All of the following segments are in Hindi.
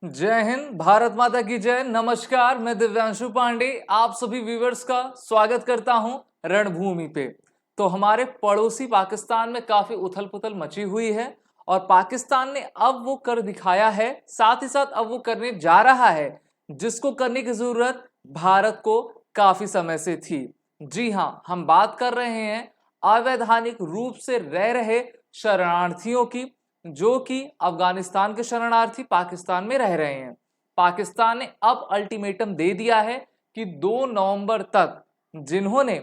जय हिंद, भारत माता की जय। नमस्कार, मैं दिव्यांशु पांडे आप सभी व्यूवर्स का स्वागत करता हूं रणभूमि पे। तो हमारे पड़ोसी पाकिस्तान में काफी उथल पुथल मची हुई है और पाकिस्तान ने अब वो कर दिखाया है, साथ ही साथ अब वो करने जा रहा है जिसको करने की जरूरत भारत को काफी समय से थी। जी हां, हम बात कर रहे हैं अवैधानिक रूप से रह रहे शरणार्थियों की, जो कि अफगानिस्तान के शरणार्थी पाकिस्तान में रह रहे हैं। पाकिस्तान ने अब अल्टीमेटम दे दिया है कि 2 नवंबर तक जिन्होंने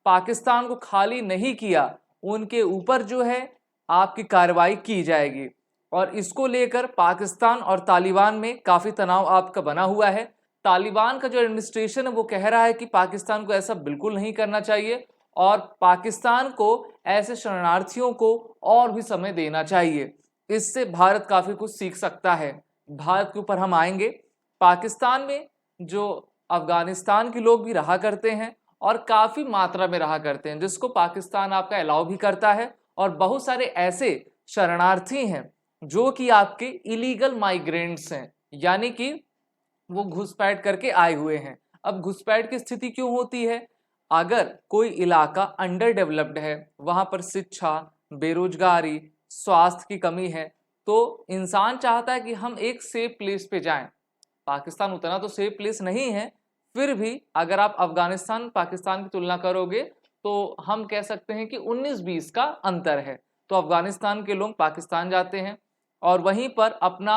पाकिस्तान को खाली नहीं किया उनके ऊपर जो है आपकी कार्रवाई की जाएगी। और इसको लेकर पाकिस्तान और तालिबान में काफी तनाव आपका बना हुआ है। तालिबान का जो एडमिनिस्ट्रेशन है वो कह रहा है कि पाकिस्तान को ऐसा बिल्कुल नहीं करना चाहिए और पाकिस्तान को ऐसे शरणार्थियों को और भी समय देना चाहिए। इससे भारत काफी कुछ सीख सकता है। भारत के ऊपर हम आएंगे। पाकिस्तान में जो अफगानिस्तान के लोग भी रहा करते हैं और काफी मात्रा में रहा करते हैं, जिसको पाकिस्तान आपका अलाउ भी करता है। और बहुत सारे ऐसे शरणार्थी हैं जो कि आपके इलीगल माइग्रेंट्स हैं, यानी कि वो घुसपैठ करके आए हुए हैं। अब घुसपैठ की स्थिति क्यों होती है? अगर कोई इलाका अंडर डेवलप्ड है, वहां पर शिक्षा, बेरोजगारी, स्वास्थ्य की कमी है, तो इंसान चाहता है कि हम एक सेफ प्लेस पे जाएं। पाकिस्तान उतना तो सेफ प्लेस नहीं है, फिर भी अगर आप अफगानिस्तान पाकिस्तान की तुलना करोगे तो हम कह सकते हैं कि 19-20 का अंतर है। तो अफगानिस्तान के लोग पाकिस्तान जाते हैं और वहीं पर अपना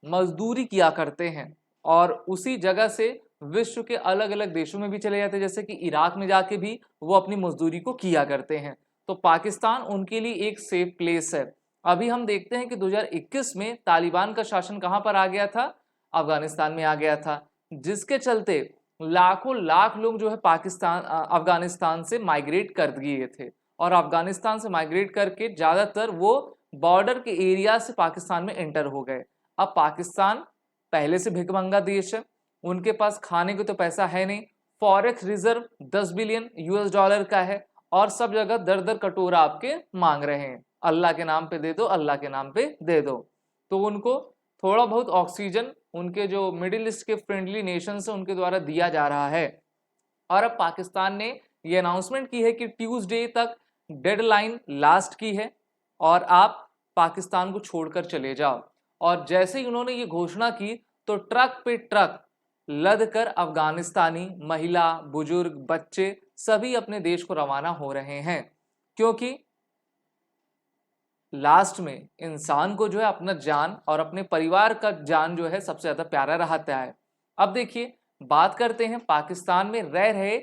मजदूरी किया करते हैं और उसी जगह से विश्व के अलग अलग देशों में भी चले जाते हैं, जैसे कि इराक में जाके भी वो अपनी मजदूरी को किया करते हैं। तो पाकिस्तान उनके लिए एक सेफ प्लेस है। अभी हम देखते हैं कि 2021 में तालिबान का शासन कहां पर आ गया था? अफगानिस्तान में आ गया था, जिसके चलते लाखों लाख लोग जो है पाकिस्तान अफगानिस्तान से माइग्रेट कर दिए थे और अफगानिस्तान से माइग्रेट करके ज्यादातर वो बॉर्डर के एरिया से पाकिस्तान में एंटर हो गए। अब पाकिस्तान पहले से भिखमंगा देश है, उनके पास खाने को तो पैसा है नहीं। Forex reserve 10 billion US dollar का है और सब जगह दर दर कटोरा आपके मांग रहे हैं, अल्लाह के नाम पे दे दो, अल्लाह के नाम पे दे दो। तो उनको थोड़ा बहुत ऑक्सीजन उनके जो मिडिल ईस्ट के फ्रेंडली नेशंस है उनके द्वारा दिया जा रहा है। और अब पाकिस्तान ने ये अनाउंसमेंट की है कि ट्यूसडे तक डेडलाइन लास्ट की है और आप पाकिस्तान को छोड़कर चले जाओ। और जैसे ही उन्होंने ये घोषणा की तो ट्रक पे ट्रक लद कर अफगानिस्तानी महिला, बुजुर्ग, बच्चे सभी अपने देश को रवाना हो रहे हैं, क्योंकि लास्ट में इंसान को जो है अपना जान और अपने परिवार का जान जो है सबसे ज्यादा प्यारा रहता है। अब देखिए, बात करते हैं पाकिस्तान में रह रहे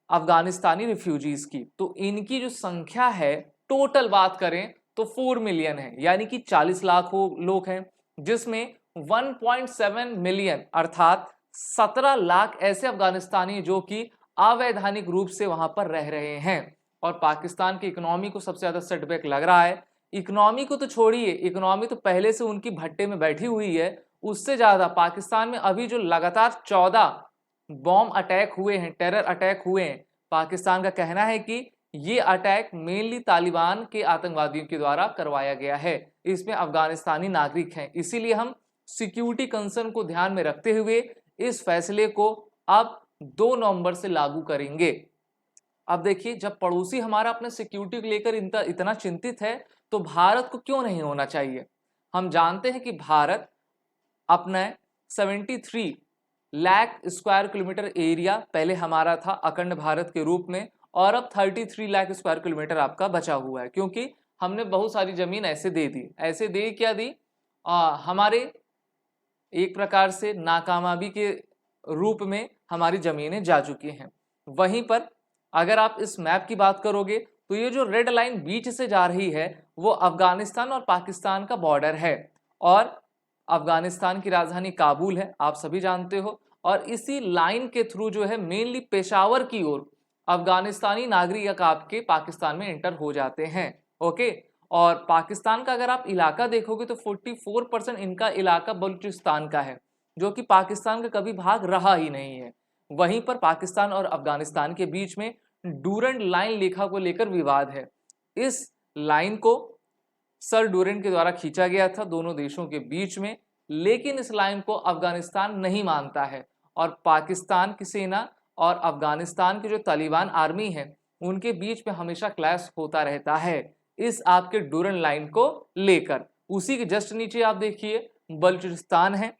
अफगानिस्तानी रिफ्यूजीज की। तो इनकी जो संख्या है, टोटल बात करें तो 4 मिलियन है, यानी कि 40 लाख लोग हैं, जिसमें 1.7 मिलियन अर्थात 17 लाख ऐसे अफगानिस्तानी जो कि अवैधानिक रूप से वहां पर रह रहे हैं। और पाकिस्तान की इकोनॉमी को सबसे ज्यादा सेटबैक लग रहा है। इकोनॉमी को तो छोड़िए, इकोनॉमी तो पहले से उनकी भट्टे में बैठी हुई है। उससे ज्यादा पाकिस्तान में अभी जो लगातार 14 बॉम्ब अटैक हुए हैं, टेरर अटैक हुए हैं, पाकिस्तान का कहना है कि ये अटैक मेनली तालिबान के आतंकवादियों के द्वारा करवाया गया है। इसमें अफगानिस्तानी नागरिक हैं, इसीलिए हम सिक्योरिटी कंसर्न को ध्यान में रखते हुए इस फैसले को अब 2 नवंबर से लागू करेंगे। अब देखिए, जब पड़ोसी हमारा अपने सिक्योरिटी को लेकर इतना चिंतित है तो भारत को क्यों नहीं होना चाहिए। हम जानते हैं कि भारत अपने 73 लाख स्क्वायर किलोमीटर एरिया पहले हमारा था अखंड भारत के रूप में, और अब 33 लाख स्क्वायर किलोमीटर आपका बचा हुआ है, क्योंकि हमने बहुत सारी जमीन ऐसे दे दी। ऐसे दे क्या दी? हमारे एक प्रकार से नाकामयाबी के रूप में हमारी जमीनें जा चुकी हैं। वहीं पर अगर आप इस मैप की बात करोगे तो ये जो रेड लाइन बीच से जा रही है वो अफगानिस्तान और पाकिस्तान का बॉर्डर है। और अफगानिस्तान की राजधानी काबुल है, आप सभी जानते हो। और इसी लाइन के थ्रू जो है मेनली पेशावर की ओर अफगानिस्तानी नागरिक आपके पाकिस्तान में एंटर हो जाते हैं। ओके। और पाकिस्तान का अगर आप इलाका देखोगे तो 44% इनका इलाका बलूचिस्तान का है, जो कि पाकिस्तान का कभी भाग रहा ही नहीं है। वहीं पर पाकिस्तान और अफगानिस्तान के बीच में डूरंड लाइन लेखा को लेकर विवाद है। इस लाइन को सर डूरेंट के द्वारा खींचा गया था दोनों देशों के बीच में, लेकिन इस लाइन को अफगानिस्तान नहीं मानता है और पाकिस्तान की सेना और अफगानिस्तान की जो तालिबान आर्मी है उनके बीच में हमेशा क्लैश होता रहता है इस आपके डूरन लाइन को लेकर। उसी के जस्ट नीचे आप देखिए बलूचिस्तान है,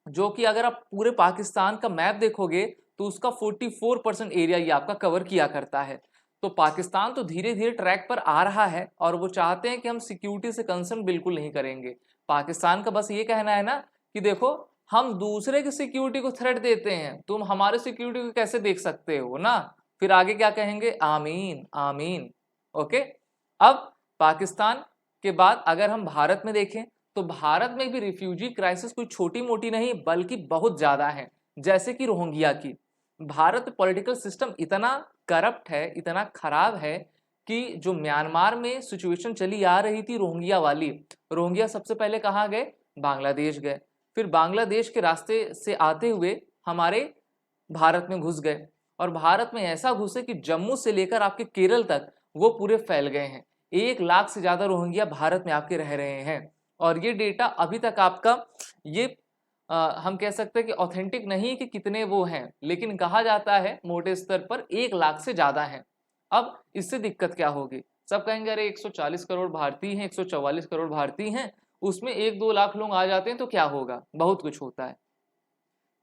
जो कि अगर आप पूरे पाकिस्तान का मैप देखोगे तो उसका 44% एरिया ये आपका कवर किया करता है। तो पाकिस्तान तो धीरे धीरे ट्रैक पर आ रहा है और वो चाहते हैं कि हम सिक्योरिटी से कंसर्न बिल्कुल नहीं करेंगे। पाकिस्तान का बस ये कहना है ना कि देखो हम दूसरे की सिक्योरिटी को थ्रेट देते हैं, तुम हमारे सिक्योरिटी को कैसे देख सकते हो ना। फिर आगे क्या कहेंगे, आमीन आमीन। ओके, अब पाकिस्तान के बाद अगर हम भारत में देखें तो भारत में भी रिफ्यूजी क्राइसिस कोई छोटी मोटी नहीं बल्कि बहुत ज्यादा है। जैसे कि रोहिंग्या की, भारत पॉलिटिकल सिस्टम इतना करप्ट है, इतना खराब है कि जो म्यांमार में सिचुएशन चली आ रही थी रोहिंग्या वाली, रोहिंग्या सबसे पहले कहाँ गए, बांग्लादेश गए, फिर बांग्लादेश के रास्ते से आते हुए हमारे भारत में घुस गए और भारत में ऐसा घुसे कि जम्मू से लेकर आपके केरल तक वो पूरे फैल गए हैं। 1 लाख से ज्यादा रोहिंग्या भारत में आके रह रहे हैं और ये डेटा अभी तक आपका ये हम कह सकते हैं कि ऑथेंटिक नहीं कि कितने वो हैं, लेकिन कहा जाता है मोटे स्तर पर 1 लाख से ज्यादा हैं। अब इससे दिक्कत क्या होगी, सब कहेंगे अरे 140 करोड़ भारतीय हैं, 144 करोड़ भारतीय हैं, उसमें 1-2 लाख लोग आ जाते हैं तो क्या होगा, बहुत कुछ होता है।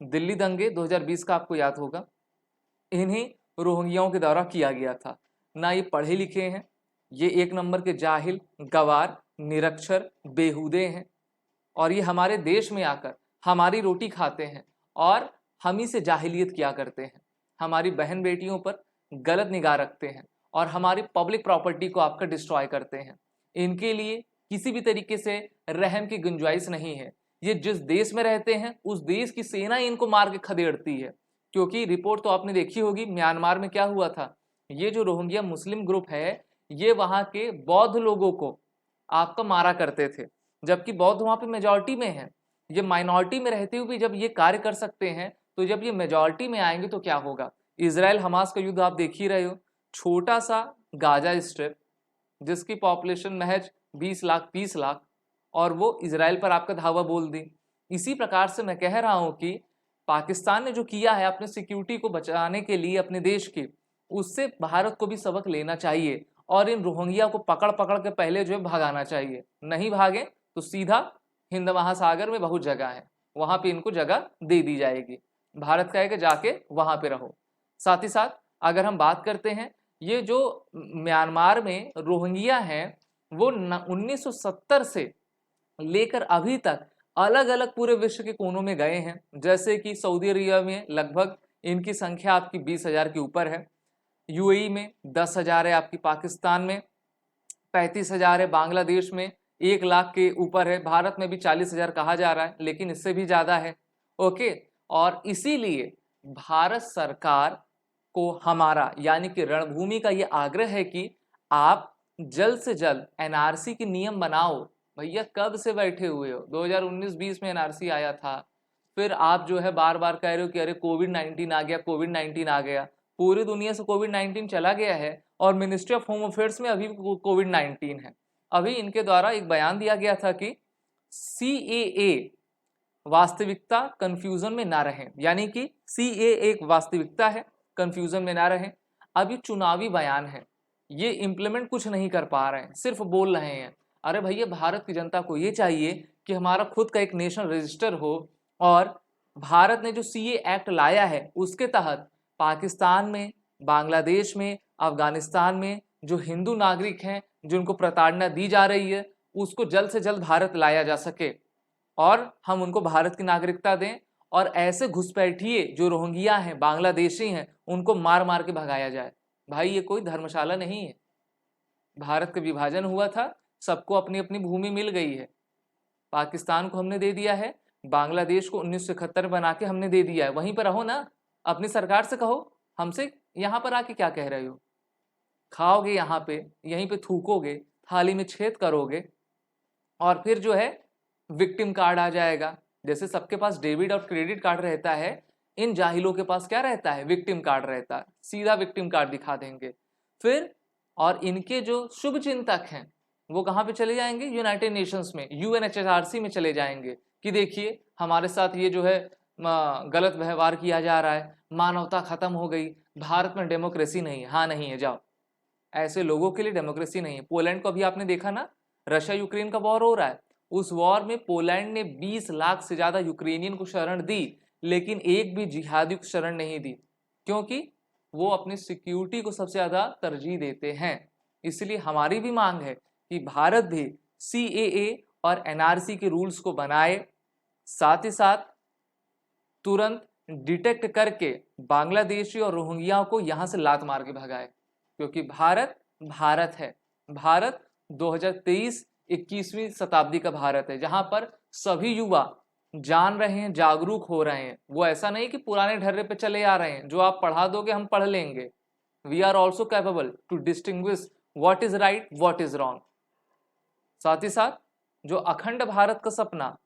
दिल्ली दंगे 2020 का आपको याद होगा, इन्हीं रोहिंग्याओं के द्वारा किया गया था। ना ये पढ़े लिखे हैं, ये 1 नंबर के जाहिल, गवार, निरक्षर, बेहूदे हैं और ये हमारे देश में आकर हमारी रोटी खाते हैं और हम ही से जाहिलियत किया करते हैं, हमारी बहन बेटियों पर गलत निगाह रखते हैं और हमारी पब्लिक प्रॉपर्टी को आपका डिस्ट्रॉय करते हैं। इनके लिए किसी भी तरीके से रहम की गुंजाइश नहीं है। ये जिस देश में रहते हैं उस देश की सेना इनको मार के खदेड़ती है, क्योंकि रिपोर्ट तो आपने देखी होगी म्यांमार में क्या हुआ था। ये जो रोहिंग्या मुस्लिम ग्रुप है ये वहां के बौद्ध लोगों को आपका मारा करते थे, जबकि बौद्ध वहां पे मेजॉरिटी में है। ये माइनॉरिटी में रहते हुए भी जब ये कार्य कर सकते हैं तो जब ये मेजॉरिटी में आएंगे तो क्या होगा। इजराइल हमास का युद्ध आप देख ही रहे हो, छोटा सा गाजा स्ट्रिप जिसकी पॉपुलेशन महज 20 लाख 30 लाख और वो इजराइल पर आपका धावा बोल दी। इसी प्रकार से मैं कह रहा हूं कि पाकिस्तान ने जो किया है अपने सिक्योरिटी को बचाने के लिए अपने देश की, उससे भारत को भी सबक लेना चाहिए और इन रोहिंग्या को पकड़ पकड़ के पहले जो है भगाना चाहिए। नहीं भागे तो सीधा हिंद महासागर में बहुत जगह है, वहां पे इनको जगह दे दी जाएगी। भारत कहेगा जाके वहां पे रहो। साथ ही साथ अगर हम बात करते हैं, ये जो म्यांमार में रोहिंग्या हैं वो 1970 से लेकर अभी तक अलग अलग पूरे विश्व के कोनों में गए हैं। जैसे कि सऊदी अरेबिया में लगभग इनकी संख्या आपकी 20,000 के ऊपर है, यूएई में 10,000 है, आपकी पाकिस्तान में 35,000 है, बांग्लादेश में 1 लाख के ऊपर है, भारत में भी 40,000 कहा जा रहा है लेकिन इससे भी ज़्यादा है। ओके, और इसीलिए भारत सरकार को हमारा यानी कि रणभूमि का ये आग्रह है कि आप जल्द से जल्द एनआरसी के नियम बनाओ। भैया कब से बैठे हुए हो, 2019-20 में एनआरसी आया था, फिर आप जो है बार बार कह रहे हो कि अरे कोविड-19 आ गया, कोविड-19 आ गया। पूरी दुनिया से कोविड-19 चला गया है और मिनिस्ट्री ऑफ होम अफेयर्स में अभी कोविड-19 है। अभी इनके द्वारा एक बयान दिया गया था कि CAA वास्तविकता कंफ्यूजन में ना रहें, यानी कि CAA एक वास्तविकता है, कंफ्यूजन में ना रहें। अभी चुनावी बयान है, ये इम्प्लीमेंट कुछ नहीं कर पा रहे हैं, सिर्फ बोल रहे हैं। अरे भैया भारत की जनता को ये चाहिए कि हमारा खुद का एक नेशनल रजिस्टर हो और भारत ने जो CAA एक्ट लाया है उसके तहत पाकिस्तान में, बांग्लादेश में, अफगानिस्तान में जो हिंदू नागरिक हैं जिनको प्रताड़ना दी जा रही है उसको जल्द से जल्द भारत लाया जा सके और हम उनको भारत की नागरिकता दें और ऐसे घुसपैठिए जो रोहिंग्या हैं, बांग्लादेशी हैं, उनको मार मार के भगाया जाए। भाई ये कोई धर्मशाला नहीं है। भारत का विभाजन हुआ था, सबको अपनी अपनी भूमि मिल गई है। पाकिस्तान को हमने दे दिया है, बांग्लादेश को 1971 बना के हमने दे दिया है। वहीं पर रहो ना, अपनी सरकार से कहो, हमसे यहाँ पर आके क्या कह रहे हो। खाओगे यहाँ पे, यहीं पे थूकोगे, थाली में छेद करोगे और फिर जो है विक्टिम कार्ड आ जाएगा। जैसे सबके पास डेबिट और क्रेडिट कार्ड रहता है, इन जाहिलों के पास क्या रहता है, विक्टिम कार्ड रहता है। सीधा विक्टिम कार्ड दिखा देंगे फिर, और इनके जो शुभ चिंतक हैं वो कहाँ पे चले जाएंगे, यूनाइटेड नेशंस में, UNHRC में चले जाएंगे कि देखिए हमारे साथ ये जो है गलत व्यवहार किया जा रहा है, मानवता खत्म हो गई, भारत में डेमोक्रेसी नहीं है। हाँ नहीं है, जाओ। ऐसे लोगों के लिए डेमोक्रेसी नहीं है। पोलैंड को अभी आपने देखा ना, रशिया यूक्रेन का वॉर हो रहा है, उस वॉर में पोलैंड ने 20 लाख से ज्यादा यूक्रेनियन को शरण दी, लेकिन एक भी जिहादी को शरण नहीं दी, क्योंकि वो अपनी सिक्योरिटी को सबसे ज्यादा तरजीह देते हैं। इसलिए हमारी भी मांग है कि भारत भी CAA और NRC के रूल्स को बनाए, साथ ही साथ तुरंत डिटेक्ट करके बांग्लादेशी और रोहिंग्या को यहां से लात मार के भगाए, क्योंकि भारत भारत है। भारत 2023 21वीं शताब्दी का भारत है, जहां पर सभी युवा जान रहे हैं, जागरूक हो रहे हैं। वो ऐसा नहीं कि पुराने ढर्रे पे चले आ रहे हैं, जो आप पढ़ा दोगे हम पढ़ लेंगे। We are also capable to distinguish what is right, what is wrong. साथ ही साथ जो अखंड भारत का सपना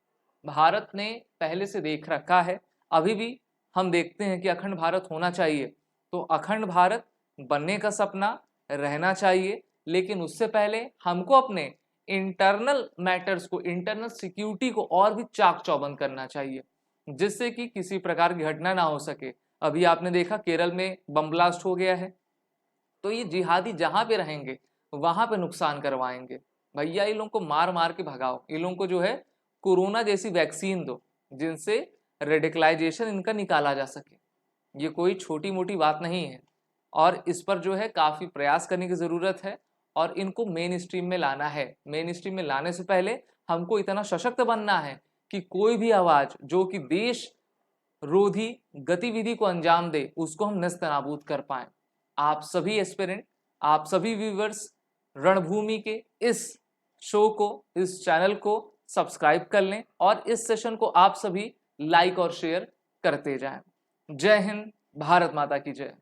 भारत ने पहले से देख रखा है, अभी भी हम देखते हैं कि अखंड भारत होना चाहिए, तो अखंड भारत बनने का सपना रहना चाहिए। लेकिन उससे पहले हमको अपने इंटरनल मैटर्स को, इंटरनल सिक्योरिटी को और भी चाक चौबंद करना चाहिए, जिससे कि किसी प्रकार की घटना ना हो सके। अभी आपने देखा केरल में बम ब्लास्ट हो गया है, तो ये जिहादी जहां पे रहेंगे वहां पे नुकसान करवाएंगे। भैया इन लोगों को मार मार के भगाओ, इन लोगों को जो है कोरोना जैसी वैक्सीन दो, जिनसे रेडिकलाइजेशन इनका निकाला जा सके। ये कोई छोटी मोटी बात नहीं है, और इस पर जो है काफ़ी प्रयास करने की ज़रूरत है, और इनको मेन स्ट्रीम में लाना है। मेन स्ट्रीम में लाने से पहले हमको इतना सशक्त बनना है कि कोई भी आवाज़ जो कि देश रोधी गतिविधि को अंजाम दे, उसको हम नेस्तनाबूद कर पाएँ। आप सभी एस्पिरेंट, आप सभी व्यूवर्स रणभूमि के इस शो को, इस चैनल को सब्सक्राइब कर लें, और इस सेशन को आप सभी लाइक और शेयर करते जाएं। जय हिंद, भारत माता की जय।